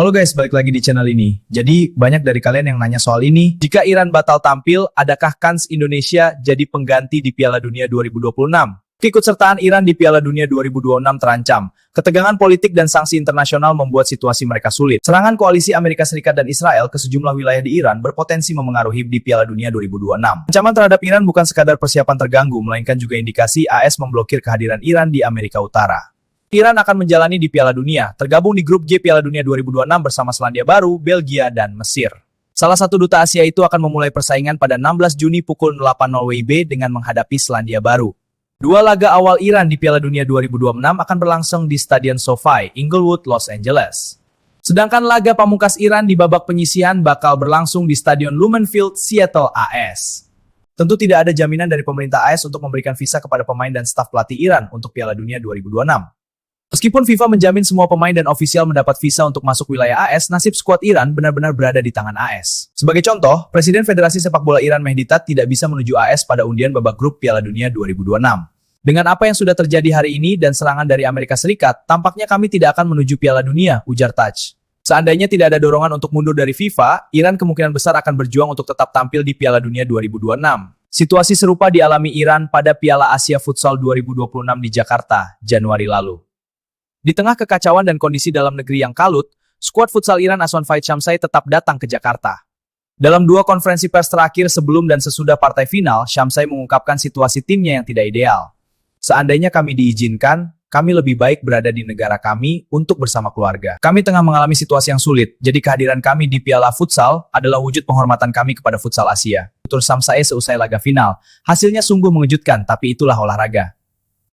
Halo guys, balik lagi di channel ini. Jadi, banyak dari kalian yang nanya soal ini. Jika Iran batal tampil, adakah kans Indonesia jadi pengganti di Piala Dunia 2026? Keikutsertaan Iran di Piala Dunia 2026 terancam. Ketegangan politik dan sanksi internasional membuat situasi mereka sulit. Serangan koalisi Amerika Serikat dan Israel ke sejumlah wilayah di Iran berpotensi memengaruhi di Piala Dunia 2026. Ancaman terhadap Iran bukan sekadar persiapan terganggu, melainkan juga indikasi AS memblokir kehadiran Iran di Amerika Utara. Iran akan menjalani di Piala Dunia, tergabung di grup G Piala Dunia 2026 bersama Selandia Baru, Belgia, dan Mesir. Salah satu duta Asia itu akan memulai persaingan pada 16 Juni pukul 8.00 WIB dengan menghadapi Selandia Baru. Dua laga awal Iran di Piala Dunia 2026 akan berlangsung di Stadion SoFi, Inglewood, Los Angeles. Sedangkan laga pamungkas Iran di babak penyisihan bakal berlangsung di Stadion Lumen Field, Seattle, AS. Tentu tidak ada jaminan dari pemerintah AS untuk memberikan visa kepada pemain dan staf pelatih Iran untuk Piala Dunia 2026. Meskipun FIFA menjamin semua pemain dan ofisial mendapat visa untuk masuk wilayah AS, nasib skuad Iran benar-benar berada di tangan AS. Sebagai contoh, Presiden Federasi Sepak Bola Iran Mehdi Tat tidak bisa menuju AS pada undian babak grup Piala Dunia 2026. Dengan apa yang sudah terjadi hari ini dan serangan dari Amerika Serikat, tampaknya kami tidak akan menuju Piala Dunia, ujar Taj. Seandainya tidak ada dorongan untuk mundur dari FIFA, Iran kemungkinan besar akan berjuang untuk tetap tampil di Piala Dunia 2026. Situasi serupa dialami Iran pada Piala Asia Futsal 2026 di Jakarta, Januari lalu. Di tengah kekacauan dan kondisi dalam negeri yang kalut, skuad futsal Iran Aswan Faid Shamsai tetap datang ke Jakarta. Dalam dua konferensi pers terakhir sebelum dan sesudah partai final, Shamsai mengungkapkan situasi timnya yang tidak ideal. Seandainya kami diizinkan, kami lebih baik berada di negara kami untuk bersama keluarga. Kami tengah mengalami situasi yang sulit, jadi kehadiran kami di Piala Futsal adalah wujud penghormatan kami kepada futsal Asia. Tutur Shamsai seusai laga final. Hasilnya sungguh mengejutkan, tapi itulah olahraga.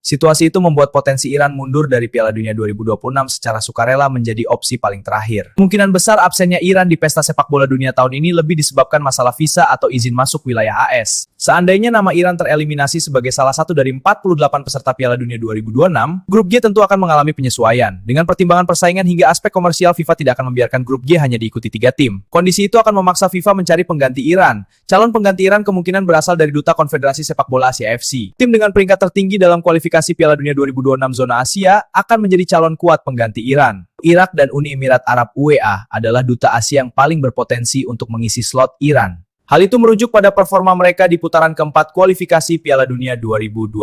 Situasi itu membuat potensi Iran mundur dari Piala Dunia 2026 secara sukarela menjadi opsi paling terakhir. Kemungkinan besar absennya Iran di pesta sepak bola dunia tahun ini lebih disebabkan masalah visa atau izin masuk wilayah AS. Seandainya nama Iran tereliminasi sebagai salah satu dari 48 peserta Piala Dunia 2026, Grup G tentu akan mengalami penyesuaian. Dengan pertimbangan persaingan hingga aspek komersial, FIFA tidak akan membiarkan Grup G hanya diikuti 3 tim. Kondisi itu akan memaksa FIFA mencari pengganti Iran. Calon pengganti Iran kemungkinan berasal dari Duta Konfederasi Sepak Bola Asia FC. Tim dengan peringkat tertinggi dalam kualifikasi Piala Dunia 2026 zona Asia akan menjadi calon kuat pengganti Iran. Irak dan Uni Emirat Arab UEA adalah duta Asia yang paling berpotensi untuk mengisi slot Iran. Hal itu merujuk pada performa mereka di putaran keempat kualifikasi Piala Dunia 2026.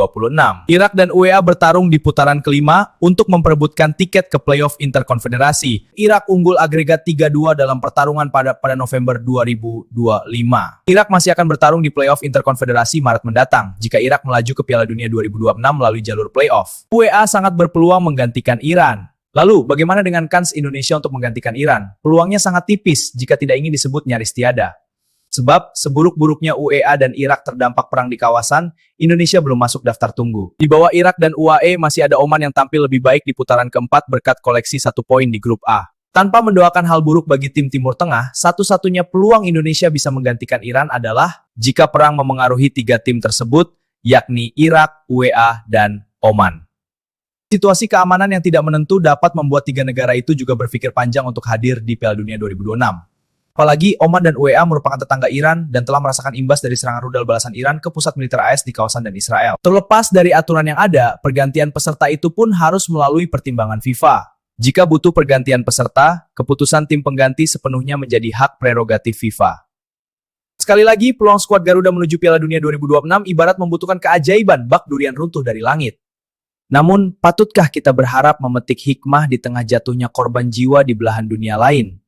Irak dan UEA bertarung di putaran kelima untuk memperebutkan tiket ke playoff interkonfederasi. Irak unggul agregat 3-2 dalam pertarungan pada November 2025. Irak masih akan bertarung di playoff interkonfederasi Maret mendatang jika Irak melaju ke Piala Dunia 2026 melalui jalur playoff. UEA sangat berpeluang menggantikan Iran. Lalu, bagaimana dengan kans Indonesia untuk menggantikan Iran? Peluangnya sangat tipis jika tidak ingin disebut nyaris tiada. Sebab, seburuk-buruknya UEA dan Irak terdampak perang di kawasan, Indonesia belum masuk daftar tunggu. Di bawah Irak dan UAE masih ada Oman yang tampil lebih baik di putaran keempat berkat koleksi 1 poin di grup A. Tanpa mendoakan hal buruk bagi tim Timur Tengah, satu-satunya peluang Indonesia bisa menggantikan Iran adalah jika perang memengaruhi 3 tim tersebut, yakni Irak, UEA, dan Oman. Situasi keamanan yang tidak menentu dapat membuat 3 negara itu juga berpikir panjang untuk hadir di Piala Dunia 2026. Apalagi Oman dan UEA merupakan tetangga Iran dan telah merasakan imbas dari serangan rudal balasan Iran ke pusat militer AS di kawasan dan Israel. Terlepas dari aturan yang ada, pergantian peserta itu pun harus melalui pertimbangan FIFA. Jika butuh pergantian peserta, keputusan tim pengganti sepenuhnya menjadi hak prerogatif FIFA. Sekali lagi, peluang skuad Garuda menuju Piala Dunia 2026 ibarat membutuhkan keajaiban bak durian runtuh dari langit. Namun, patutkah kita berharap memetik hikmah di tengah jatuhnya korban jiwa di belahan dunia lain?